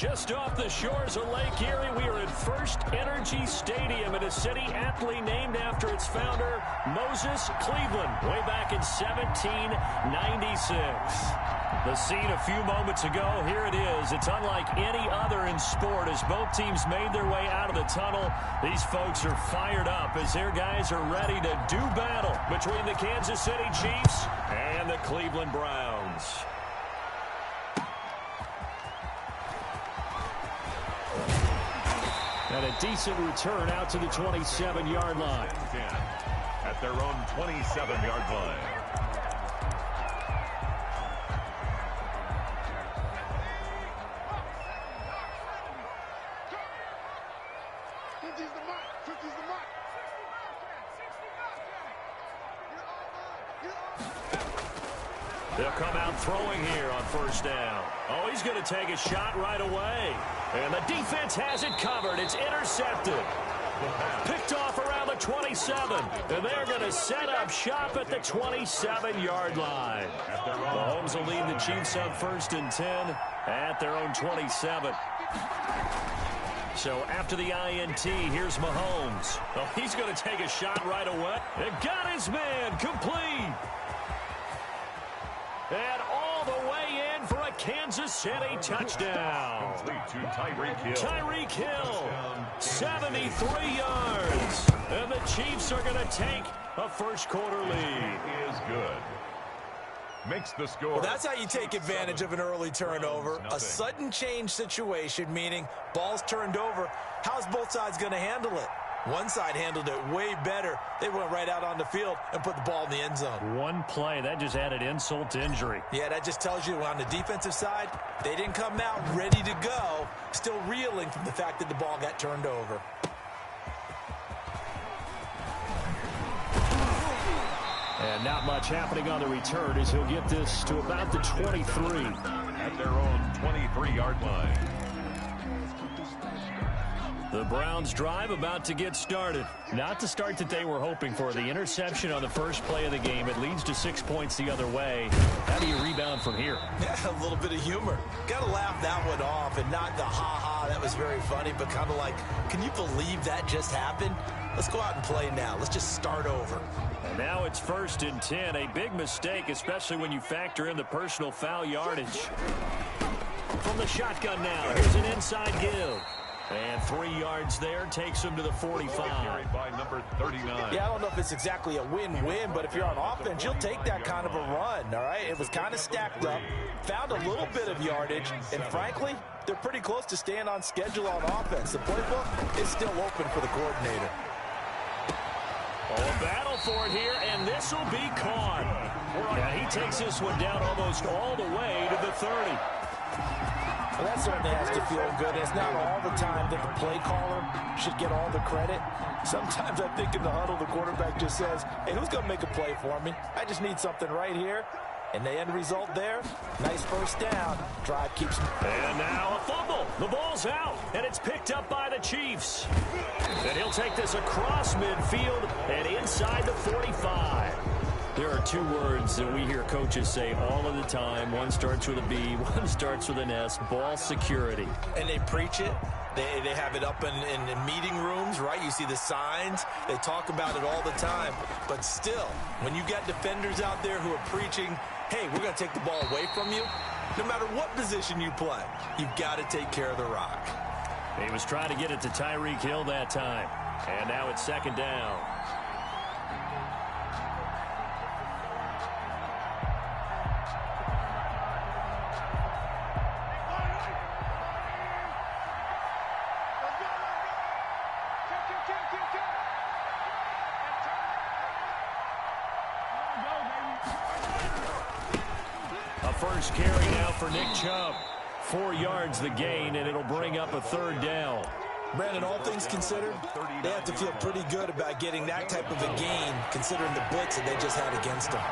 Just off the shores of Lake Erie, we are at First Energy Stadium in a city aptly named after its founder, Moses Cleveland, way back in 1796. The scene a few moments ago, here it is. It's unlike any other in sport as both teams made their way out of the tunnel. These folks are fired up as their guys are ready to do battle between the Kansas City Chiefs and the Cleveland Browns. And a decent return out to the 27-yard line. At their own 27-yard line. They'll come out throwing here on first down. Oh, he's going to take a shot right away. And the defense has it covered. It's intercepted. Picked off around the 27. And they're going to set up shop at the 27-yard line. Mahomes will lead the Chiefs on 1st and 10 at their own 27. So after the INT, here's Mahomes. Oh, he's going to take a shot right away. They got his man complete. And all the way in for a Kansas City touchdown. Complete to Tyreek Hill. Tyreek Hill, 73 yards. And the Chiefs are going to take a first-quarter lead. Is good. Makes the score. Well, that's how you take advantage of an early turnover. A sudden change situation, meaning ball's turned over. How's both sides going to handle it? One side handled it way better. They went right out on the field and put the ball in the end zone. One play, that just added insult to injury. Yeah, that just tells you on the defensive side, they didn't come out ready to go, still reeling from the fact that the ball got turned over. And not much happening on the return as he'll get this to about the 23. At their own 23-yard line. The Browns drive about to get started. Not the start that they were hoping for. The interception on the first play of the game. It leads to 6 points the other way. How do you rebound from here? Yeah, a little bit of humor. Got to laugh that one off and not the ha-ha. That was very funny, but kind of like, can you believe that just happened? Let's go out and play now. Let's just start over. And now it's 1st and 10. A big mistake, especially when you factor in the personal foul yardage. From the shotgun now. Here's an inside give. And 3 yards there takes him to the 45. Carried by number 39. Yeah, I don't know if it's exactly a win-win, but if you're on offense, you'll take that kind of a run, all right? It was kind of stacked up, found a little bit of yardage, and frankly, they're pretty close to staying on schedule on offense. The playbook is still open for the coordinator. Oh, a battle for it here, and this will be caught. Yeah, he takes this one down almost all the way to the 30. Well, that certainly has to feel good. It's not all the time that the play caller should get all the credit. Sometimes I think in the huddle, the quarterback just says, hey, who's going to make a play for me? I just need something right here. And the end result there, nice first down. Drive keeps. And now a fumble. The ball's out, and it's picked up by the Chiefs. And he'll take this across midfield and inside the 45. There are 2 words that we hear coaches say all of the time. One starts with a B, one starts with an S, ball security. And they preach it. They have it up in meeting rooms, right? You see the signs. They talk about it all the time. But still, when you got defenders out there who are preaching, hey, we're going to take the ball away from you, no matter what position you play, you've got to take care of the rock. He was trying to get it to Tyreek Hill that time. And now it's 2nd down. First carry now for Nick Chubb. 4 yards the gain, and it'll bring up a 3rd down. Brandon, all things considered, they have to feel pretty good about getting that type of a gain, considering the blitz that they just had against them.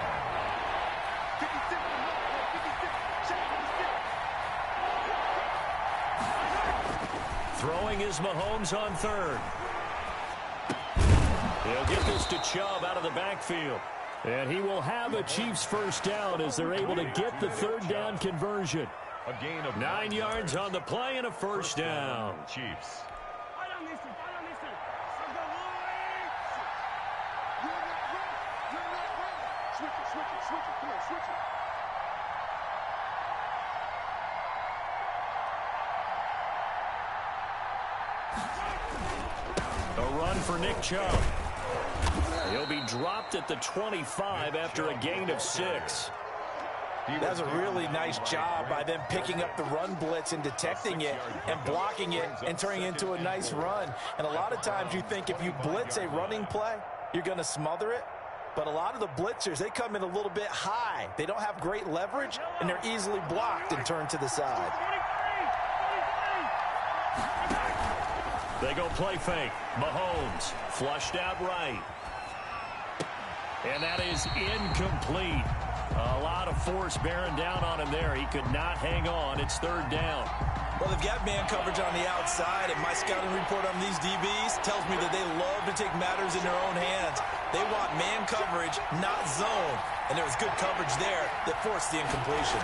Throwing is Mahomes on 3rd. He'll get this to Chubb out of the backfield. And he will have a Chiefs first down as they're able to get the 3rd down conversion. A gain of 9 yards on the play and a first down. Chiefs. A run for Nick Chubb. He'll be dropped at the 25 after a gain of 6. That was a really nice job by them picking up the run blitz and detecting it and blocking it and turning it into a nice run. And a lot of times you think if you blitz a running play, you're going to smother it. But a lot of the blitzers, they come in a little bit high. They don't have great leverage, and they're easily blocked and turned to the side. They go play fake. Mahomes flushed out right. And that is incomplete. A lot of force bearing down on him there. He could not hang on. It's third down. Well, they've got man coverage on the outside, and my scouting report on these DBs tells me that they love to take matters in their own hands. They want man coverage, not zone. And there was good coverage there that forced the incompletion.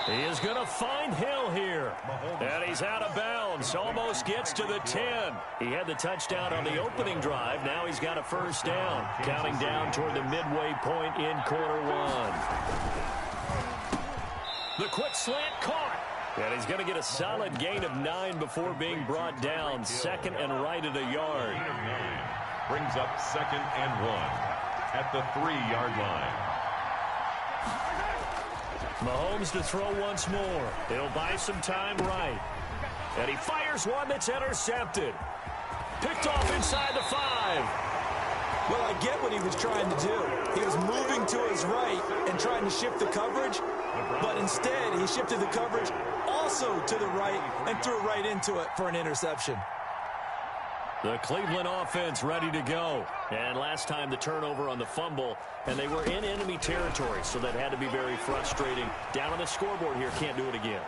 He is going to find Hill here. And he's out of bounds. Almost gets to the 10. He had the touchdown on the opening drive. Now he's got a first down. Counting down toward the midway point in quarter one. The quick slant caught. And he's going to get a solid gain of 9 before being brought down. Second and right at a yard. Brings up 2nd and 1 at the 3-yard line. Mahomes to throw once more. He'll buy some time right. And he fires one that's intercepted. Picked off inside the 5. Well, I get what he was trying to do. He was moving to his right and trying to shift the coverage, but instead he shifted the coverage also to the right and threw right into it for an interception. The Cleveland offense ready to go. And last time the turnover on the fumble, and they were in enemy territory, so that had to be very frustrating. Down on the scoreboard here, can't do it again.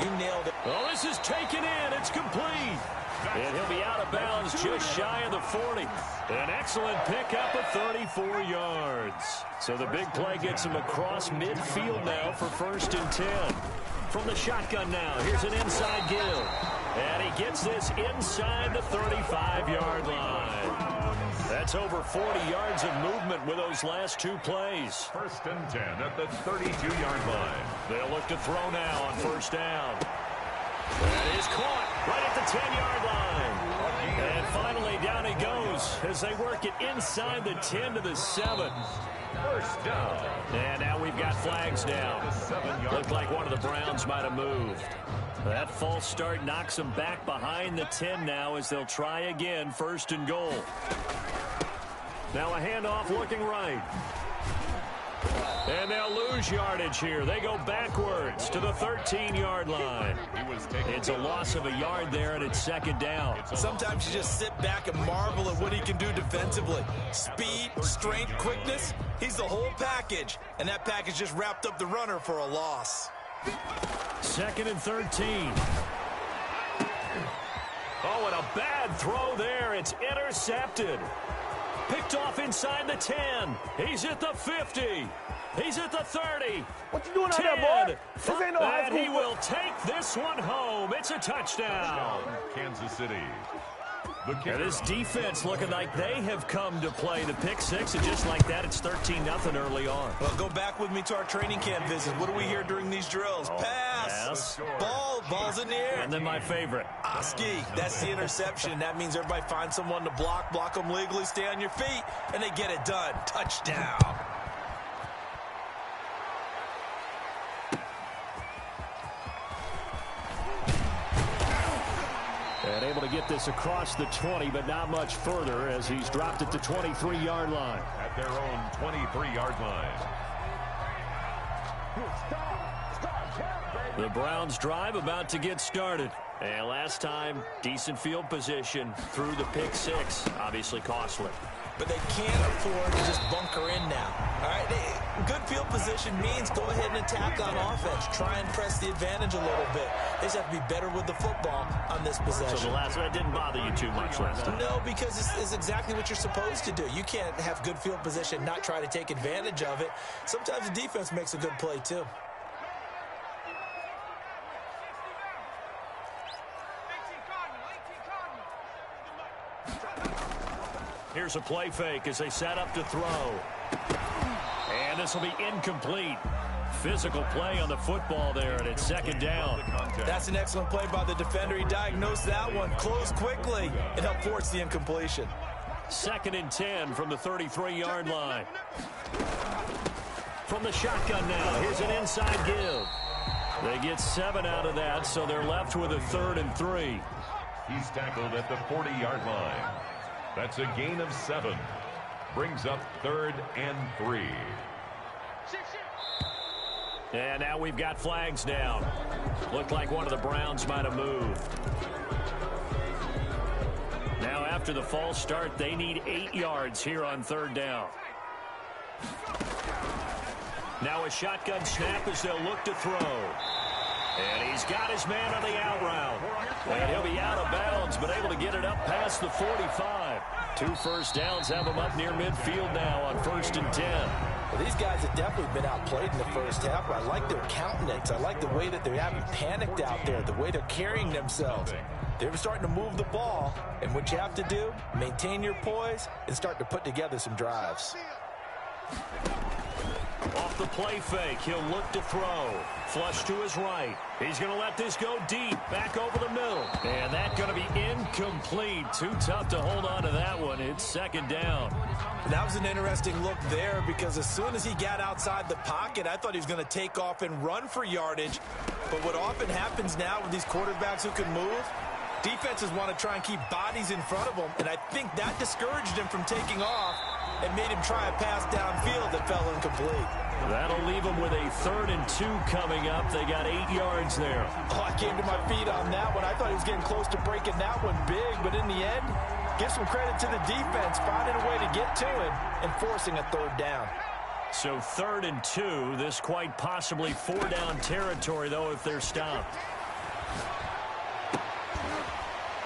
You nailed it. Oh, this is taken in. It's complete. And he'll be out of bounds just shy of the 40. An excellent pickup of 34 yards. So the big play gets him across midfield now for 1st and 10. From the shotgun now, here's an inside give. And he gets this inside the 35-yard line. That's over 40 yards of movement with those last 2 plays. 1st and 10 at the 32-yard line. They'll look to throw now on 1st down. That is caught right at the 10-yard line. And finally down he goes as they work it inside the 10 to the 7. 1st down. And now we've got flags down. Looked like one of the Browns might have moved. That false start knocks them back behind the 10 now as they'll try again, 1st and goal. Now a handoff looking right. And they'll lose yardage here. They go backwards to the 13-yard line. It's a loss of a yard there, and it's 2nd down. Sometimes you just sit back and marvel at what he can do defensively. Speed, strength, quickness. He's the whole package, and that package just wrapped up the runner for a loss. 2nd and 13. Oh, and a bad throw there. It's intercepted. Picked off inside the 10. He's at the 50. He's at the 30. What you doing out there, boy? This ain't no high And school. he will take this one home. It's a touchdown. Kansas City. And this defense looking like they have come to play the pick 6, and just like that, it's 13-0 early on. Well, go back with me to our training camp visit. What do we hear during these drills? Pass. Ball's in the air. And then my favorite. Oski, that's the interception. That means everybody finds someone to block them legally, stay on your feet, and they get it done. Touchdown. And able to get this across the 20, but not much further as he's dropped at the 23-yard line. At their own 23-yard line. The Browns drive about to get started. And last time, decent field position through the pick six. Obviously costly. But they can't afford to just bunker in now. All right, good field position means go ahead and attack on offense. Try and press the advantage a little bit. They just have to be better with the football on this possession. So the last one didn't bother you too much last time? No, because it's exactly what you're supposed to do. You can't have good field position, not try to take advantage of it. Sometimes the defense makes a good play, too. Here's a play fake as they set up to throw. And this will be incomplete. Physical play on the football there, and it's second down. That's an excellent play by the defender. He diagnosed that one, closed quickly, and helped force the incompletion. 2nd and 10 from the 33-yard line. From the shotgun now, here's an inside give. They get 7 out of that, so they're left with a 3rd and 3. He's tackled at the 40-yard line. That's a gain of 7. Brings up 3rd and 3. And now we've got flags down. Looked like one of the Browns might have moved. Now after the false start, they need 8 yards here on 3rd down. Now a shotgun snap as they'll look to throw. And he's got his man on the out route. And he'll be out of bounds, but able to get it up past the 45. 2 first downs have him up near midfield now on 1st and 10. Well, these guys have definitely been outplayed in the first half, but I like their countenance. I like the way that they haven't panicked out there, the way they're carrying themselves. They're starting to move the ball, and what you have to do, maintain your poise and start to put together some drives. Off the play fake, he'll look to throw. Flush to his right. He's going to let this go deep, back over the middle. And that's going to be incomplete. Too tough to hold on to that one. It's 2nd down. That was an interesting look there because as soon as he got outside the pocket, I thought he was going to take off and run for yardage. But what often happens now with these quarterbacks who can move, defenses want to try and keep bodies in front of them, and I think that discouraged him from taking off and made him try a pass downfield that fell incomplete. That'll leave them with a 3rd and 2 coming up. They got 8 yards there. Oh, I came to my feet on that one. I thought he was getting close to breaking that one big, but in the end, give some credit to the defense, finding a way to get to it and forcing a 3rd down. So 3rd and 2, this quite possibly 4-down territory, though, if they're stopped.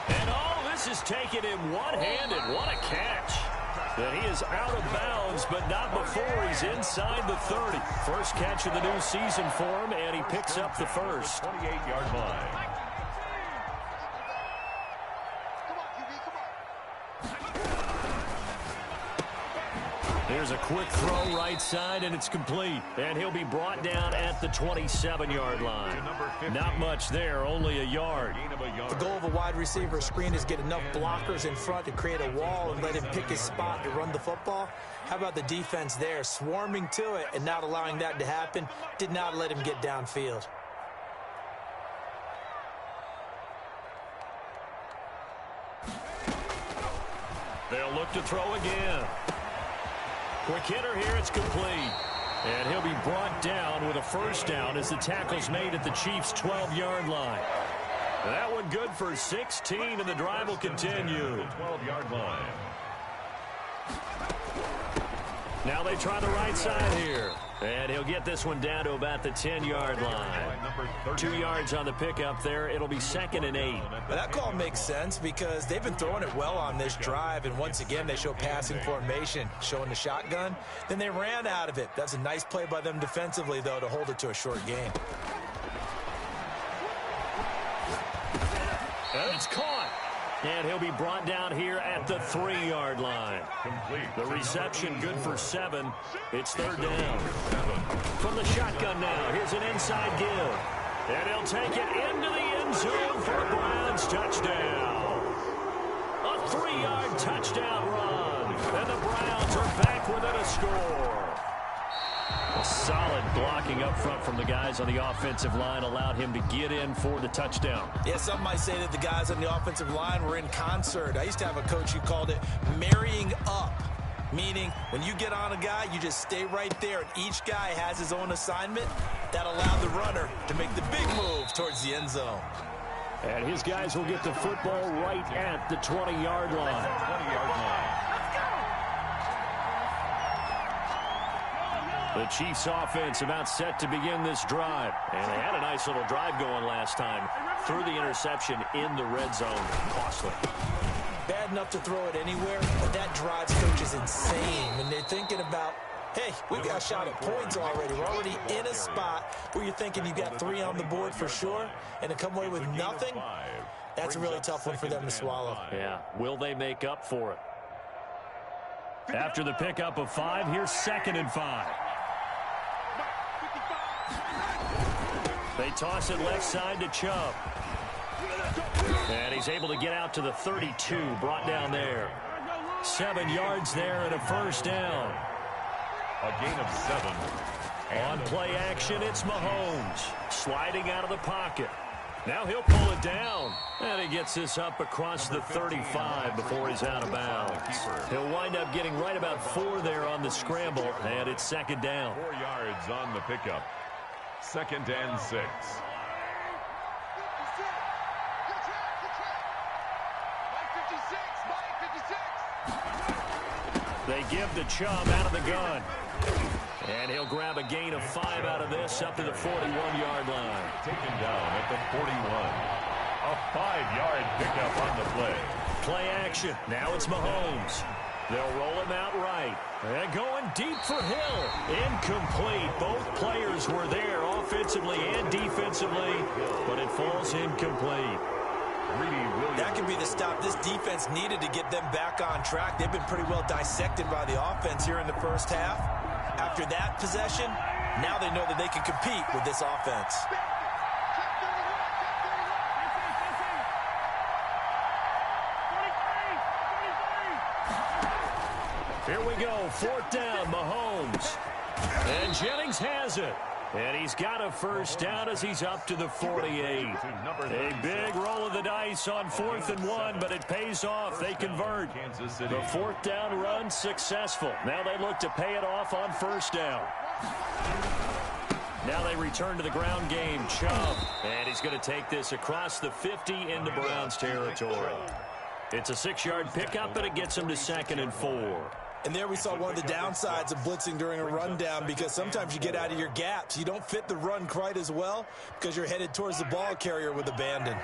And this is taken in one-handed. What a catch. And he is out of bounds, but not before he's inside the 30. First catch of the new season for him, and he picks up the first. 28-yard line. Here's a quick throw right side, and it's complete. And he'll be brought down at the 27-yard line. Not much there, only a yard. The goal of a wide receiver screen is get enough blockers in front to create a wall and let him pick his spot to run the football. How about the defense there, swarming to it and not allowing that to happen? Did not let him get downfield. They'll look to throw again. Quick hitter here, it's complete. And he'll be brought down with a first down as the tackle's made at the Chiefs' 12-yard line. That one good for 16, and the drive will continue. 12-yard line. Now they try the right side here. And he'll get this one down to about the 10-yard line. 2 yards on the pickup there. It'll be 2nd and 8. But that call makes sense because they've been throwing it well on this drive, and once again they show passing formation, showing the shotgun. Then they ran out of it. That's a nice play by them defensively, though, to hold it to a short game. And it's caught. And he'll be brought down here at the 3-yard line. The reception good for 7. It's 3rd down. From the shotgun now, here's an inside give. And he'll take it into the end zone for a Browns touchdown. A 3-yard touchdown run. And the Browns are back within a score. A solid blocking up front from the guys on the offensive line allowed him to get in for the touchdown. Yeah, some might say that the guys on the offensive line were in concert. I used to have a coach who called it marrying up, meaning when you get on a guy, you just stay right there, and each guy has his own assignment. That allowed the runner to make the big move towards the end zone. And his guys will get the football right at the 20-yard line. 20-yard line. The Chiefs offense about set to begin this drive. And they had a nice little drive going last time. Threw the interception in the red zone. Costly. Bad enough to throw it anywhere, but that drive coach is insane when they're thinking about, hey, we've got a shot at points already. We're already in a spot where you're thinking you've got 3 on the board for sure, and to come away with nothing, that's a really tough one for them to swallow. Yeah, will they make up for it? After the pickup of 5, here's 2nd and 5. They toss it left side to Chubb. And he's able to get out to the 32, brought down there. 7 yards there and a first down. A gain of 7. On play action, it's Mahomes. Sliding out of the pocket. Now he'll pull it down. And he gets this up across the 35 before he's out of bounds. He'll wind up getting right about 4 there on the scramble, and it's 2nd down. 4 yards on the pickup. 2nd and 6. They give to Chubb out of the gun. And he'll grab a gain of 5 out of this up to the 41-yard line. Taken down at the 41. A 5-yard pickup on the play. Play action. Now it's Mahomes. They'll roll him out right. And going deep for Hill. Incomplete. Both players were there offensively and defensively, but it falls incomplete. That could be the stop this defense needed to get them back on track. They've been pretty well dissected by the offense here in the first half. After that possession, now they know that they can compete with this offense. Here we go, 4th down, Mahomes. And Jennings has it. And he's got a first down as he's up to the 48. A big roll of the dice on 4th and 1, but it pays off. They convert. The 4th down run successful. Now they look to pay it off on 1st down. Now they return to the ground game. Chubb. And he's going to take this across the 50 into Browns territory. It's a 6-yard pickup, but it gets him to 2nd and 4. And there we saw one of the downsides of blitzing during a rundown, because sometimes you get out of your gaps. You don't fit the run quite as well because you're headed towards the ball carrier with abandon.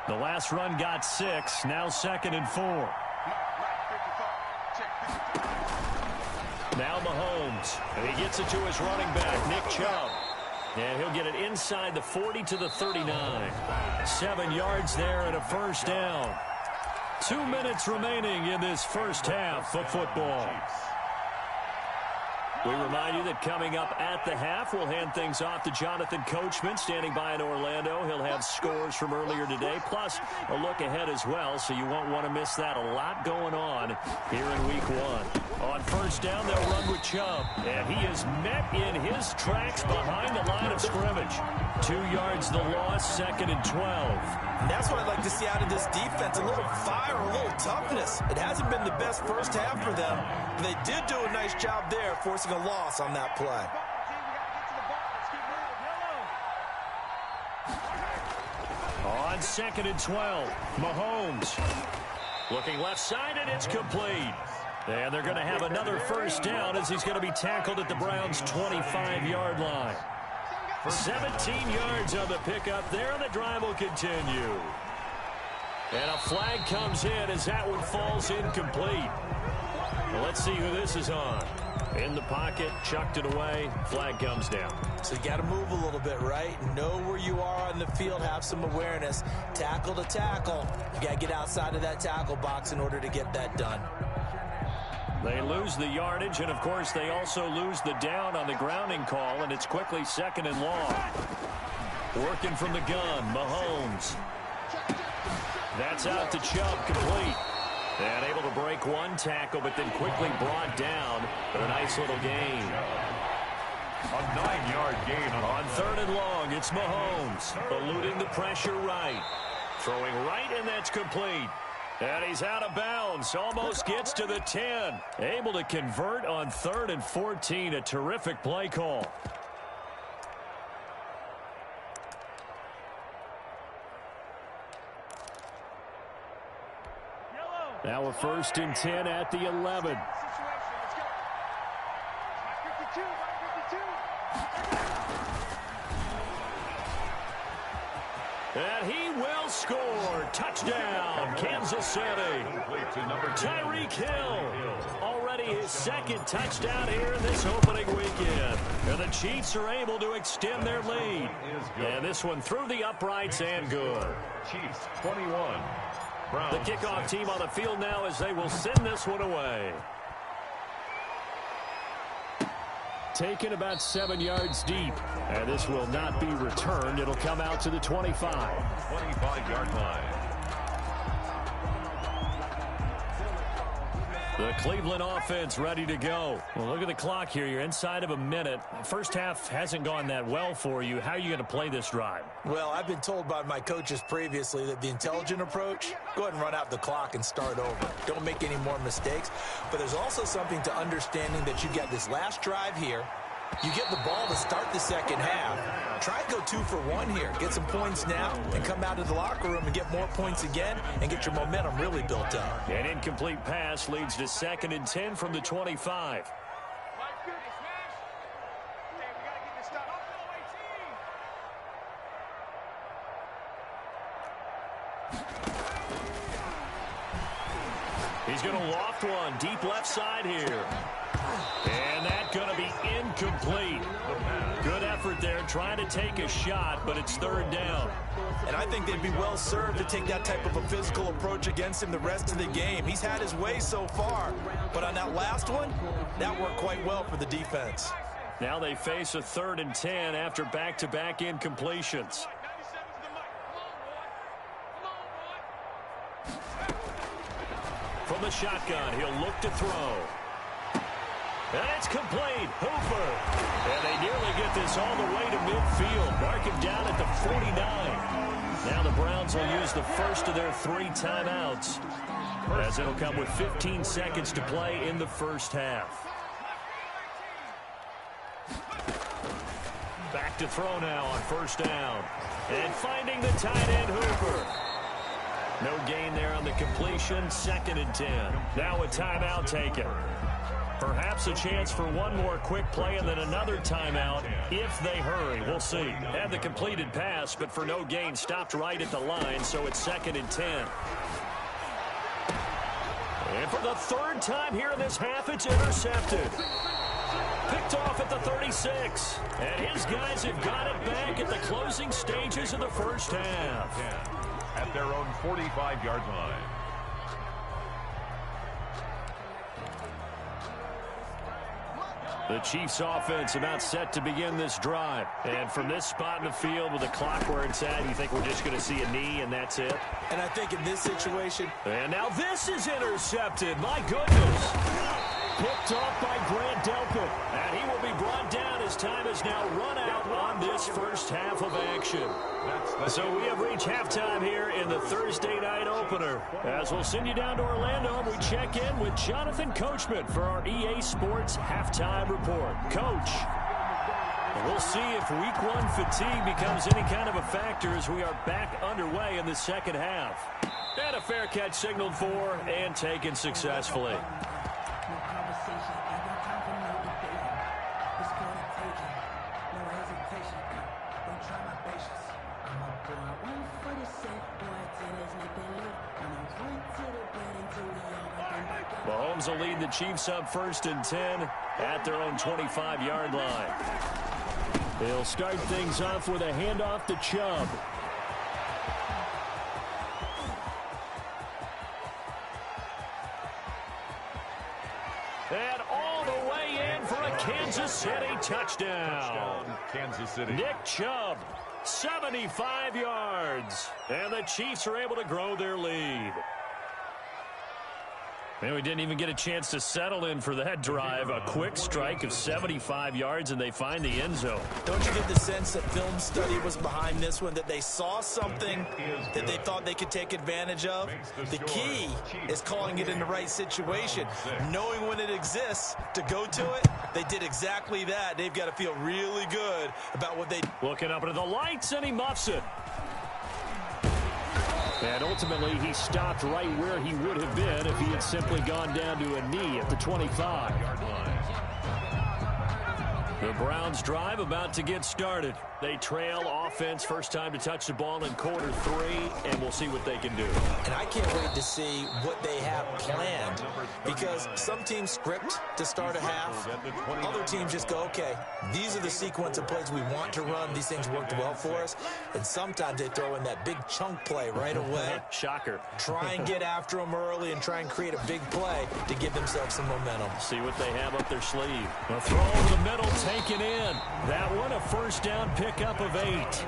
The last run got 6. Now 2nd and 4. Now Mahomes. And he gets it to his running back, Nick Chubb. And he'll get it inside the 40 to the 39. 7 yards there and a first down. 2 minutes remaining in this first half of football. We remind you that coming up at the half, we'll hand things off to Jonathan Coachman, standing by in Orlando. He'll have scores from earlier today, plus a look ahead as well, so you won't want to miss that. A lot going on here in Week 1. On 1st down, they'll run with Chubb, and he is met in his tracks behind the line of scrimmage. 2 yards the loss, 2nd and 12. And that's what I'd like to see out of this defense, a little fire, a little toughness. It hasn't been the best first half for them, but they did do a nice job there, forcing a loss on that play. On 2nd and 12, Mahomes looking left side, and it's complete. And they're going to have another first down as he's going to be tackled at the Browns' 25-yard line. 17 yards on the pickup there, and the drive will continue. And a flag comes in as that one falls incomplete. Well, let's see who this is on. In the pocket, chucked it away, flag comes down. So you got to move a little bit, right? Know where you are on the field, have some awareness. Tackle to tackle. You got to get outside of that tackle box in order to get that done. They lose the yardage, and, of course, they also lose the down on the grounding call, and it's quickly 2nd and long. Working from the gun, Mahomes. That's out to Chubb, complete. And able to break one tackle, but then quickly brought down. But a nice little gain. A 9-yard gain on 3rd and long. It's Mahomes eluding the pressure right. Throwing right, and that's complete. And he's out of bounds. Almost gets to the 10. Able to convert on 3rd and 14. A terrific play call. Now a 1st and 10 at the 11. And he will score. Touchdown, Kansas City. Tyreek Hill. Already his 2nd touchdown here in this opening weekend. And the Chiefs are able to extend their lead. And this one through the uprights and good. Chiefs 21. The kickoff team on the field now as they will send this one away. Taken about 7 yards deep. And this will not be returned. It'll come out to the 25. 25-yard line. The Cleveland offense ready to go. Well, look at the clock here. You're inside of a minute. First half hasn't gone that well for you. How are you going to play this drive? Well, I've been told by my coaches previously that the intelligent approach, go ahead and run out the clock and start over. Don't make any more mistakes. But there's also something to understanding that you get this last drive here. You get the ball to start the second half. Try and go 2 for 1 here. Get some points now and come out of the locker room and get more points again and get your momentum really built up. An incomplete pass leads to 2nd and 10 from the 25. He's going to loft one deep left side here. And that's going to be incomplete. Good effort there trying to take a shot, but it's 3rd down. And I think they'd be well served to take that type of a physical approach against him the rest of the game. He's had his way so far, but on that last one, that worked quite well for the defense. Now they face a 3rd and 10 after back-to-back incompletions. From the shotgun, he'll look to throw. And it's complete. Hooper. And they nearly get this all the way to midfield. Mark him down at the 49. Now the Browns will use the first of their 3 timeouts, as it'll come with 15 seconds to play in the first half. Back to throw now on 1st down. And finding the tight end, Hooper. No gain there on the completion. 2nd and 10. Now a timeout taken. Perhaps a chance for one more quick play and then another timeout if they hurry. We'll see. Had the completed pass, but for no gain, stopped right at the line, so it's 2nd and 10. And for the 3rd time here in this half, it's intercepted. Picked off at the 36. And his guys have got it back at the closing stages of the first half. At their own 45-yard line. The Chiefs offense about set to begin this drive. And from this spot in the field with the clock where it's at, you think we're just going to see a knee and that's it? And I think in this situation... And now this is intercepted. My goodness. Picked off by Grant Delpit. And he will be brought down as time has now run out on this first half of action. So we have reached halftime here in the Thursday night opener. As we'll send you down to Orlando and we check in with Jonathan Coachman for our EA Sports Halftime Report. Coach, we'll see if Week 1 fatigue becomes any kind of a factor as we are back underway in the second half. And a fair catch signaled for and taken successfully. Mahomes will lead the Chiefs up 1st and 10 at their own 25-yard line. They'll start things off with a handoff to Chubb. And all the way in for a Kansas City touchdown. Kansas City. Nick Chubb, 75 yards. And the Chiefs are able to grow their lead. Man, we didn't even get a chance to settle in for that drive. A quick strike of 75 yards, and they find the end zone. Don't you get the sense that film study was behind this one, that they saw something that they thought they could take advantage of? The key is calling it in the right situation, knowing when it exists to go to it. They did exactly that. They've got to feel really good about what they... Looking up into the lights, and he muffs it. And ultimately, he stopped right where he would have been if he had simply gone down to a knee at the 25-yard line. The Browns drive about to get started. They trail offense, first time to touch the ball in quarter 3, and we'll see what they can do. And I can't wait to see what they have planned, because some teams script to start a half. Other teams just go, okay, these are the sequence of plays we want to run. These things worked well for us. And sometimes they throw in that big chunk play right away. Shocker. Try and get after them early and try and create a big play to give themselves some momentum. See what they have up their sleeve. A throw over the middle, taken in. That one, a first down pickup of 8.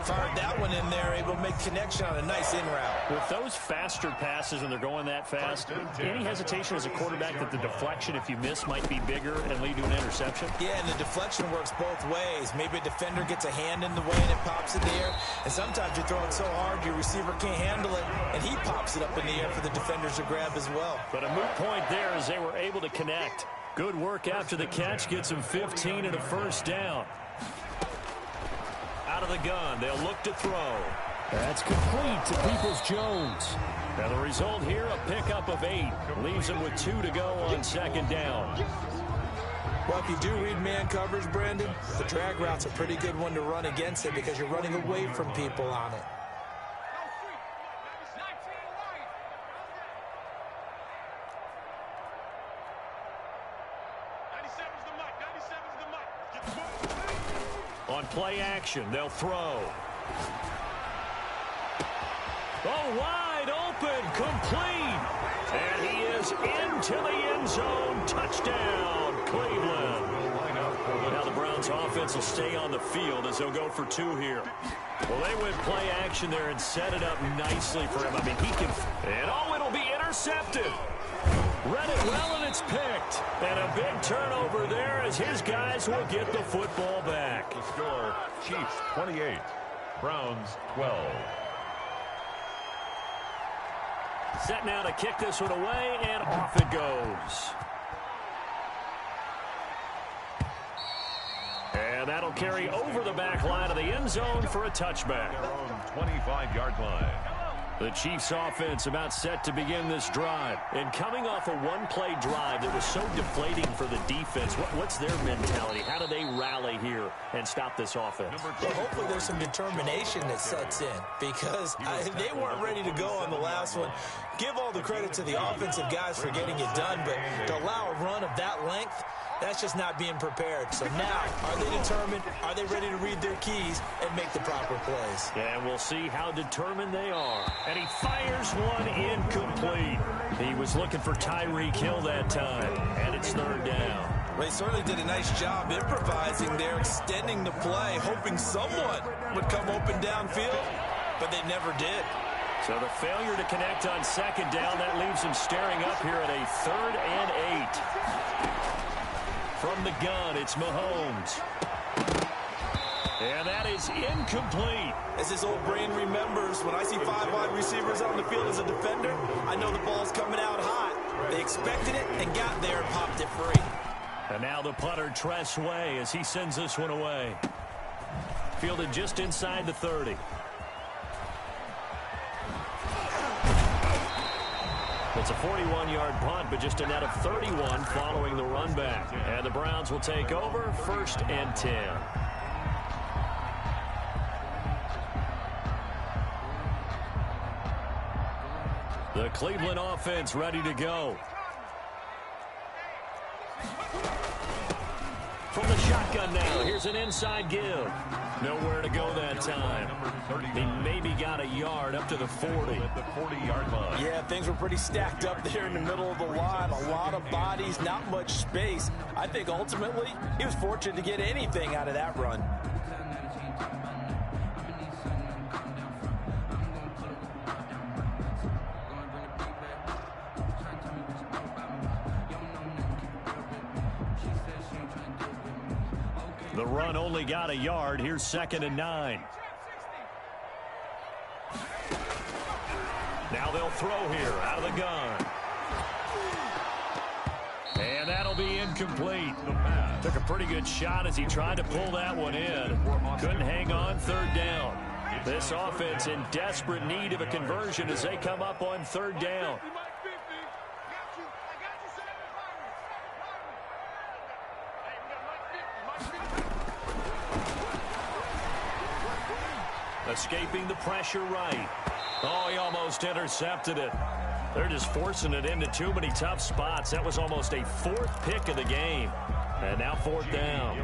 Fired that one in there, able to make connection on a nice in route. With those faster passes, and they're going that fast, any hesitation as a quarterback that the deflection, if you miss, might be bigger and lead to an interception? Yeah, and the deflection works both ways. Maybe a defender gets a hand in the way and it pops in the air. And sometimes you throw it so hard your receiver can't handle it, and he pops it up in the air for the defenders to grab as well. But a moot point there as they were able to connect. Good work after the catch. Gets him 15 and a first down. Out of the gun, they'll look to throw. That's complete to Peoples-Jones. And the result here, a pickup of 8. Leaves him with 2 to go on second down. Well, if you do read man coverage, Brandon, the drag route's a pretty good one to run against it because you're running away from people on it. On play action, they'll throw. Oh, wide open, complete. And he is into the end zone. Touchdown, Cleveland. Now the Browns offense will stay on the field as they'll go for 2 here. Well, they went play action there and set it up nicely for him. I mean, he can... And oh, it'll be intercepted. Read it well, and it's picked. And a big turnover there as his guys will get the football back. The score, Chiefs 28, Browns 12. Set now to kick this one away, and off it goes. And that'll carry over the back line of the end zone for a touchback. Their own 25-yard line. The Chiefs offense about set to begin this drive. And coming off a one-play drive that was so deflating for the defense, what's their mentality? How do they rally here and stop this offense? Well, hopefully there's some determination that sets in because they weren't ready to go on the last one. Give all the credit to the offensive guys for getting it done, but to allow a run of that length, that's just not being prepared. So now, are they determined? Are they ready to read their keys and make the proper plays? And we'll see how determined they are. And he fires one incomplete. He was looking for Tyreek Hill that time, and it's third down. They certainly did a nice job improvising there, extending the play, hoping someone would come open downfield, but they never did. So the failure to connect on second down, that leaves him staring up here at a 3rd and 8. From the gun, it's Mahomes. And that is incomplete. As his old brain remembers, when I see 5 wide receivers on the field as a defender, I know the ball's coming out hot. They expected it and got there and popped it free. And now the punter, Tress Way, as he sends this one away. Fielded just inside the 30. It's a 41-yard punt, but just a net of 31 following the run back. And the Browns will take over, 1st and 10. The Cleveland offense ready to go. From the shotgun now, here's an inside give. Nowhere to go that time. He maybe got a yard up to the 40. At the 40-yard line. Yeah, things were pretty stacked up there in the middle of the line. A lot of bodies, not much space. I think ultimately he was fortunate to get anything out of that run. The run only got a yard. Here's 2nd and 9. Now they'll throw here out of the gun. And that'll be incomplete. Took a pretty good shot as he tried to pull that one in. Couldn't hang on, 3rd down. This offense in desperate need of a conversion as they come up on third down. Escaping the pressure right. Oh, he almost intercepted it. They're just forcing it into too many tough spots. That was almost a fourth pick of the game. And now fourth down.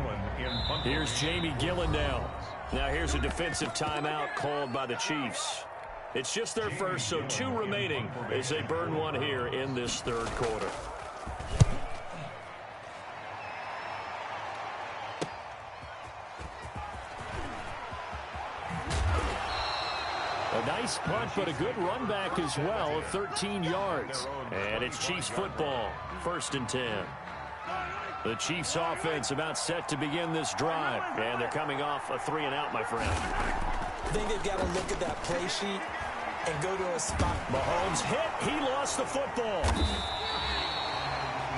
Here's Jamie Gillen now. Now here's a defensive timeout called by the Chiefs. It's just their first, so 2 remaining as they burn one here in this third quarter. A nice punt, but a good run back as well, 13 yards. And it's Chiefs football, 1st and 10. The Chiefs offense about set to begin this drive. And they're coming off a 3-and-out, my friend. I think they've got to look at that play sheet and go to a spot. Mahomes hit. He lost the football.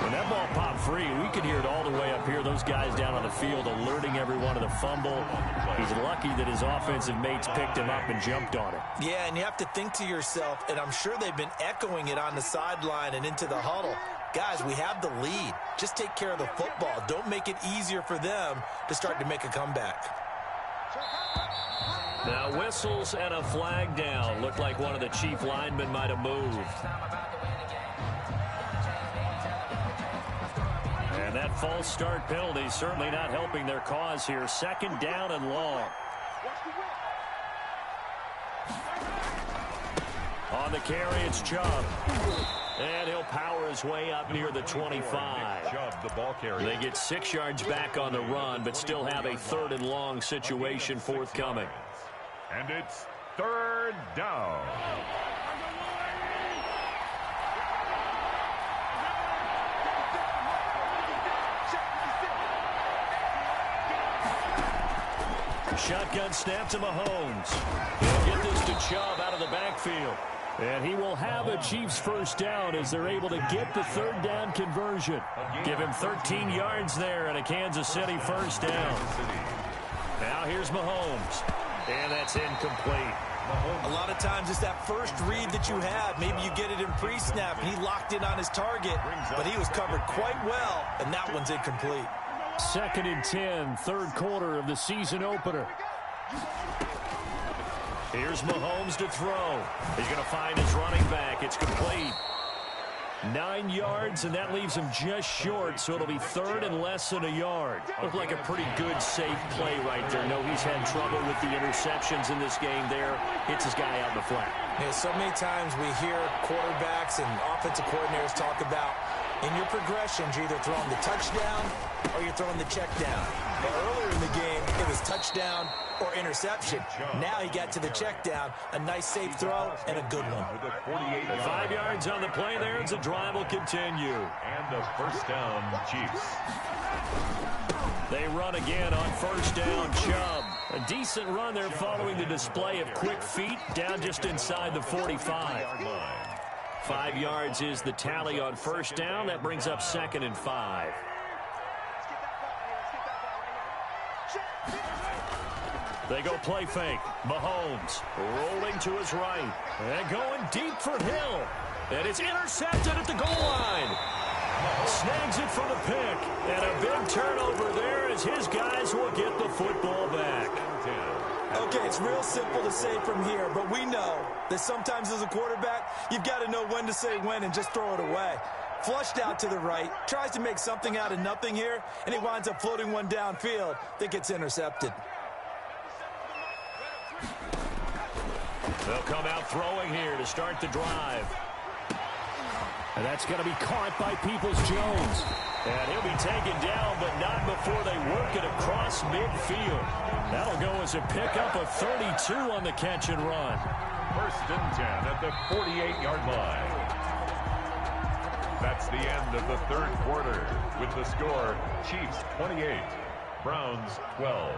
When that ball popped free, we could hear it all the way up here. Those guys down on the field alerting everyone of the fumble. He's lucky that his offensive mates picked him up and jumped on it. Yeah, and you have to think to yourself, and I'm sure they've been echoing it on the sideline and into the huddle. Guys, we have the lead. Just take care of the football. Don't make it easier for them to start to make a comeback. Now whistles and a flag down. Looked like one of the Chief linemen might have moved. And that false start penalty certainly not helping their cause here. 2nd down and long. On the carry, it's Chubb. And he'll power his way up near the 25. They get 6 yards back on the run, but still have a 3rd and long situation forthcoming. And it's 3rd down. Shotgun snap to Mahomes. He'll get this to Chubb out of the backfield. And he will have a Chiefs 1st down as they're able to get the 3rd down conversion. Give him 13 yards there and a Kansas City 1st down. Now here's Mahomes. And that's incomplete. A lot of times it's that first read that you have. Maybe you get it in pre-snap and he locked in on his target, but he was covered quite well, and that one's incomplete. 2nd and 10, 3rd quarter of the season opener. Here's Mahomes to throw. He's going to find his running back. It's complete. 9 yards, and that leaves him just short, so it'll be 3rd and less than a yard. Looked like a pretty good, safe play right there. No, he's had trouble with the interceptions in this game there. Hits his guy out in the flat. Yeah, so many times we hear quarterbacks and offensive coordinators talk about in your progressions, you're either throwing the touchdown or you're throwing the check down. But earlier in the game, it was touchdown or interception. Now he got to the check down, a nice safe throw, and a good one. 5 yards on the play there as the drive will continue. And the 1st down, Chiefs. They run again on 1st down, Chubb. A decent run there following the display of quick feet down just inside the 45. 5 yards is the tally on 1st down. That brings up 2nd and 5. They go play fake. Mahomes rolling to his right. And going deep for Hill. And it's intercepted at the goal line. Snags it for the pick. And a big turnover there as his guys will get the football back. Okay, it's real simple to say from here, but we know that sometimes as a quarterback, you've got to know when to say when and just throw it away. Flushed out to the right, tries to make something out of nothing here, and he winds up floating one downfield that gets intercepted. They'll come out throwing here to start the drive. And that's going to be caught by Peoples-Jones. And he'll be taken down, but not before they work it across midfield. That'll go as a pickup of 32 on the catch and run. 1st and 10 at the 48-yard line. That's the end of the 3rd quarter with the score Chiefs 28, Browns 12.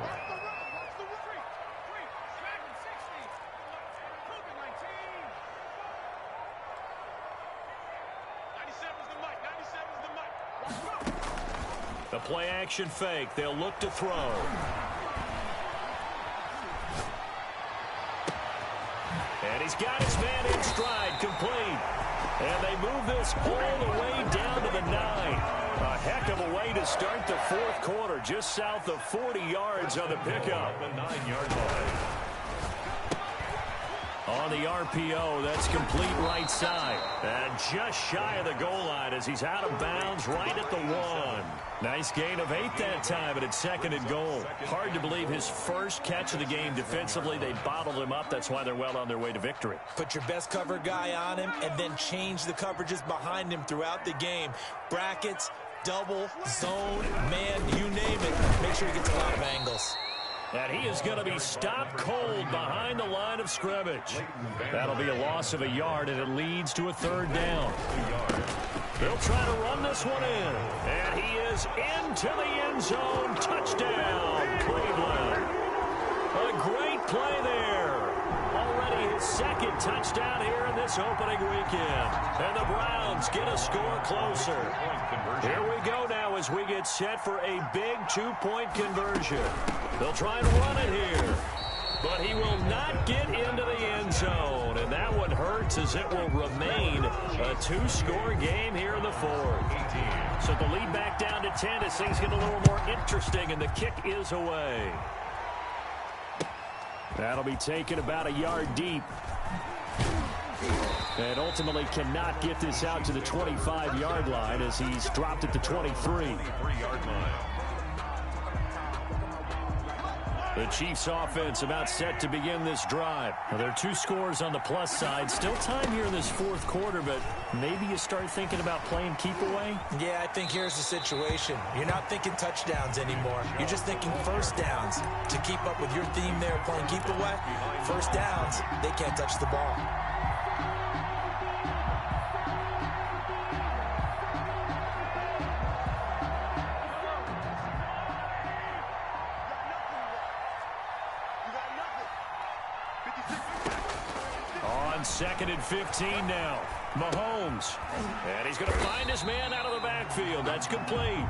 The play action fake. They'll look to throw. he's got his man in stride, complete. And they move this all the way down to the 9. A heck of a way to start the fourth quarter, just south of 40 yards on the pickup. The 9-yard line. On the RPO, that's complete right side. And just shy of the goal line as he's out of bounds right at the 1. Nice gain of 8 that time, and it's 2nd and goal. Hard to believe his first catch of the game defensively. They bottled him up. That's why they're well on their way to victory. Put your best cover guy on him and then change the coverages behind him throughout the game. Brackets, double, zone, man, you name it. Make sure he gets a lot of angles. And he is going to be stopped cold behind the line of scrimmage. That'll be a loss of a yard, and it leads to a 3rd down. They'll try to run this one in. And he is into the end zone. Touchdown, Cleveland. A great play there. Already his 2nd touchdown here in this opening weekend. And the Browns get a score closer. Here we go now as we get set for a big 2-point conversion. They'll try and run it here. But he will not get into the end zone. And that one hurts as it will remain a 2-score game here in the 4th. So the lead back down to 10 as things get a little more interesting, and the kick is away. That'll be taken about a yard deep. And ultimately cannot get this out to the 25-yard line as he's dropped at the 23. 23-yard line. The Chiefs offense about set to begin this drive. Well, there are 2 scores on the plus side. Still time here in this 4th quarter, but maybe you start thinking about playing keep away? Yeah, I think here's the situation. You're not thinking touchdowns anymore. You're just thinking first downs. To keep up with your theme there, playing keep away, first downs, they can't touch the ball. On 2nd and 15 now. Mahomes. And he's going to find his man out of the backfield. That's complete.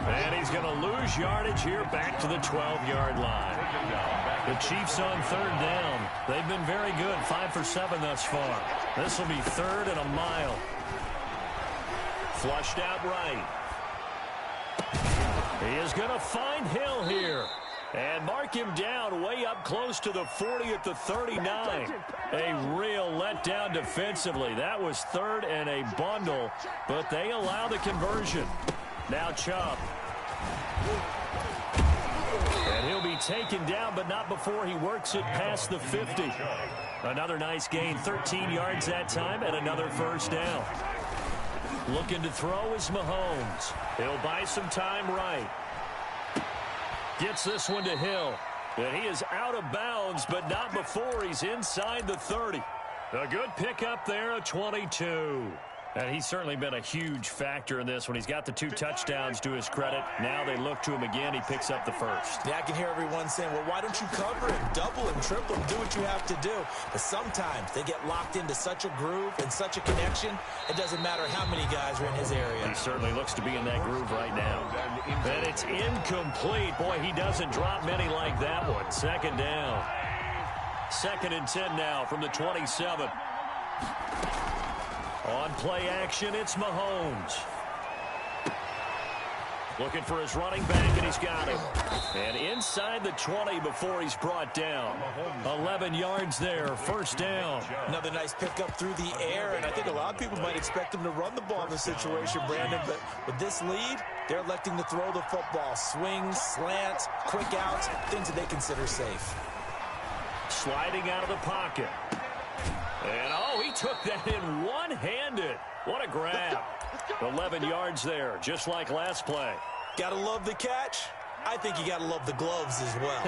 And he's going to lose yardage here back to the 12-yard line. The Chiefs on 3rd down. They've been very good. 5 for 7 thus far. This will be 3rd and a mile. Flushed out right. He is going to find Hill here. And mark him down way up close to the 40 at the 39. A real letdown defensively. That was 3rd and a bundle, but they allow the conversion. Now Chubb. And he'll be taken down, but not before he works it past the 50. Another nice gain, 13 yards that time, and another first down. Looking to throw is Mahomes. He'll buy some time right. Gets this one to Hill. And he is out of bounds, but not before he's inside the 30. A good pickup there, a 22. And he's certainly been a huge factor in this when he's got the 2 touchdowns to his credit. Now they look to him again. He picks up the first. Yeah, I can hear everyone saying, well, why don't you cover him, double him, triple him, do what you have to do. But sometimes they get locked into such a groove and such a connection, it doesn't matter how many guys are in his area. He certainly looks to be in that groove right now. And it's incomplete. Boy, he doesn't drop many like that one. 2nd down. 2nd and 10 now from the 27. On play action, it's Mahomes. Looking for his running back, and he's got him. And inside the 20 before he's brought down. 11 yards there, first down. Another nice pickup through the air, and I think a lot of people might expect him to run the ball in this situation, Brandon. But with this lead, they're electing to throw the football. Swings, slants, quick outs, things that they consider safe. Sliding out of the pocket. And, oh, he took that in one-handed. What a grab. 11 yards there, just like last play. Gotta love the catch. I think you gotta love the gloves as well.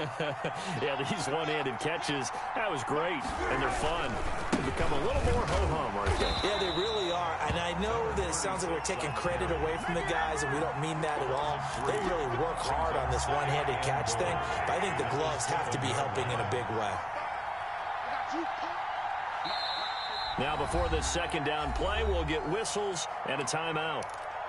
Yeah, these one-handed catches, that was great, and they're fun. They become a little more ho-hum, aren't they? Yeah, they really are, and I know that it sounds like we're taking credit away from the guys, and we don't mean that at all. They really work hard on this one-handed catch thing, but I think the gloves have to be helping in a big way. Now before this 2nd down play, we'll get whistles and a timeout.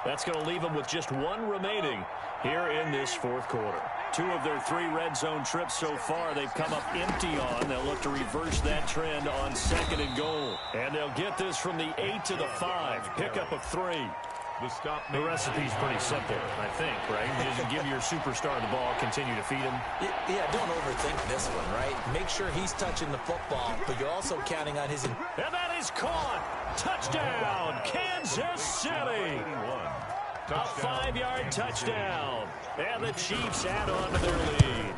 That's going to leave them with just one remaining here in this fourth quarter. 2 of their 3 red zone trips so far they've come up empty on. They'll look to reverse that trend on 2nd and goal. And they'll get this from the 8 to the 5. Pickup of 3. The recipe's pretty simple, I think, right? You just give your superstar the ball, continue to feed him. Yeah, don't overthink this one, right? Make sure he's touching the football, but you're also counting on his... And that is caught. Touchdown, Kansas City. A 5-yard touchdown. And the Chiefs add on to their lead.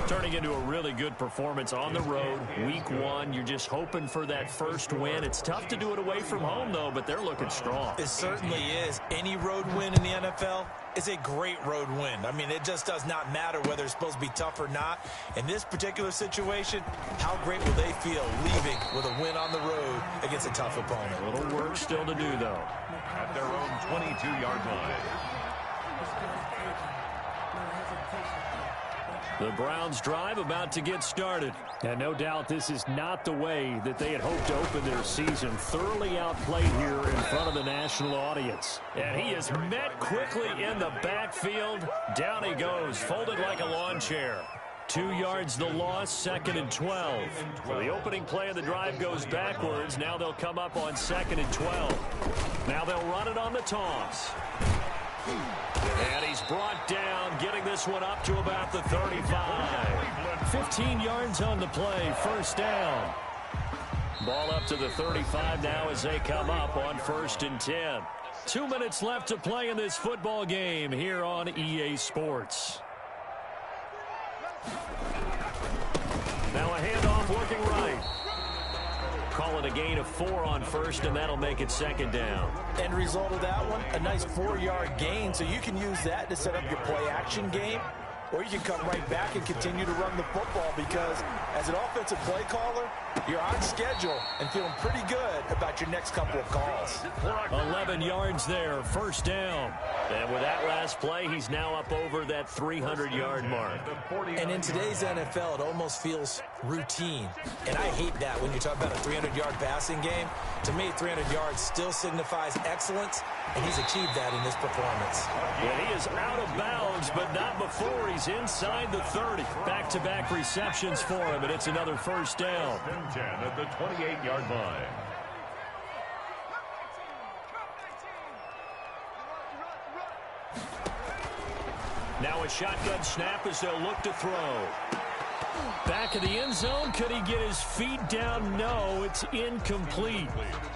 Turning into a really good performance on the road. Week 1, you're just hoping for that first win. It's tough to do it away from home, though, but they're looking strong. It certainly is. Any road win in the NFL is a great road win. I mean, it just does not matter whether it's supposed to be tough or not. In this particular situation, how great will they feel leaving with a win on the road against a tough opponent? A little work still to do, though. At their own 22-yard line. The Browns drive about to get started. And no doubt this is not the way that they had hoped to open their season. Thoroughly outplayed here in front of the national audience. And he is met quickly in the backfield. Down he goes, folded like a lawn chair. 2 yards the loss, 2nd and 12. Well, the opening play of the drive goes backwards. Now they'll come up on 2nd and 12. Now they'll run it on the toss. And he's brought down, getting this one up to about the 35. 15 yards on the play, first down. Ball up to the 35 now as they come up on 1st and 10. 2 minutes left to play in this football game here on EA Sports. Now a handoff working right. Call it a gain of 4 on 1st, and that'll make it 2nd down. End result of that one, a nice 4-yard gain, so you can use that to set up your play-action game, or you can come right back and continue to run the football because as an offensive play caller, you're on schedule and feeling pretty good about your next couple of calls. 11 yards there, first down. And with that last play, he's now up over that 300-yard mark. And in today's NFL, it almost feels routine. And I hate that when you talk about a 300-yard passing game. To me, 300 yards still signifies excellence, and he's achieved that in this performance. And he is out of bounds, but not before he's inside the 30. Back-to-back receptions for him, and it's another first down. 10 at the 28-yard line. Now a shotgun snap as they'll look to throw. Back of the end zone. Could he get his feet down? No, it's incomplete.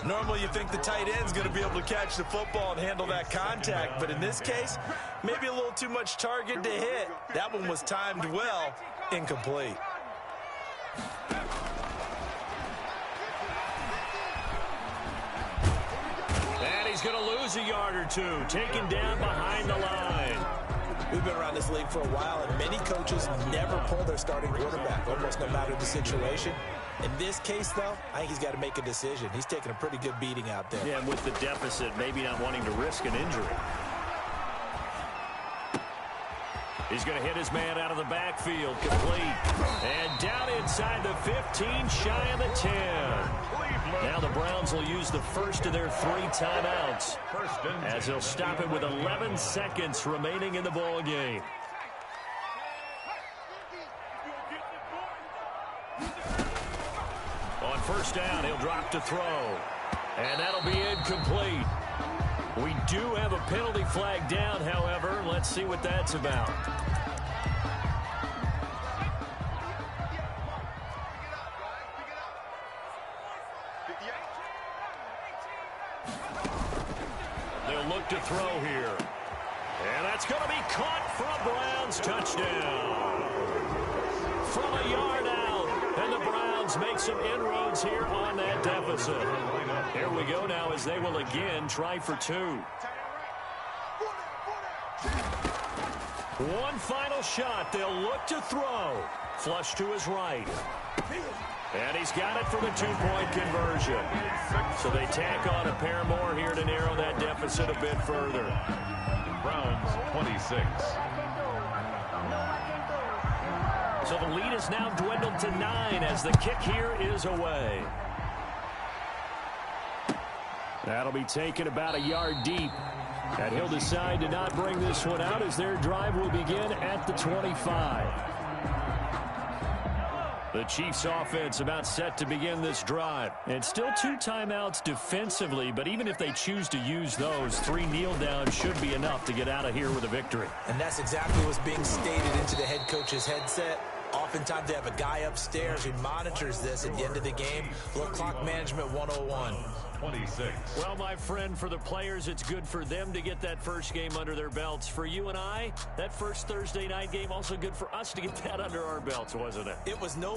Normally you think the tight end's going to be able to catch the football and handle that contact, but in this case, maybe a little too much target to hit. That one was timed well. Incomplete. And he's going to lose a yard or two. Taken down behind the line. We've been around this league for a while, and many coaches never pull their starting quarterback, almost no matter the situation. In this case, though, I think he's got to make a decision. He's taking a pretty good beating out there. Yeah, and with the deficit, maybe not wanting to risk an injury. He's going to hit his man out of the backfield, complete. And down inside the 15, shy of the 10. Now the Browns will use the first of their 3 timeouts as they'll stop it with 11 seconds remaining in the ball game. On first down, he'll drop to throw. And that'll be incomplete. We do have a penalty flag down, however. Let's see what that's about. They'll look to throw here. And that's going to be caught for a Browns touchdown. From a yard out. And the Browns make some inroads here on that deficit. Here we go now as they will again try for 2. One final shot. They'll look to throw. Flush to his right. And he's got it for the 2-point conversion. So they tack on a pair more here to narrow that deficit a bit further. Browns 26. So the lead is now dwindled to 9 as the kick here is away. That'll be taken about a yard deep. And he'll decide to not bring this one out as their drive will begin at the 25. The Chiefs offense about set to begin this drive. And still 2 timeouts defensively, but even if they choose to use those, 3 kneel downs should be enough to get out of here with a victory. And that's exactly what's being stated into the head coach's headset. Oftentimes they have a guy upstairs who monitors this at the end of the game. Little clock management 101. 26. Well, my friend, for the players, it's good for them to get that first game under their belts. For you and I, that first Thursday night game, also good for us to get that under our belts, wasn't it? It was no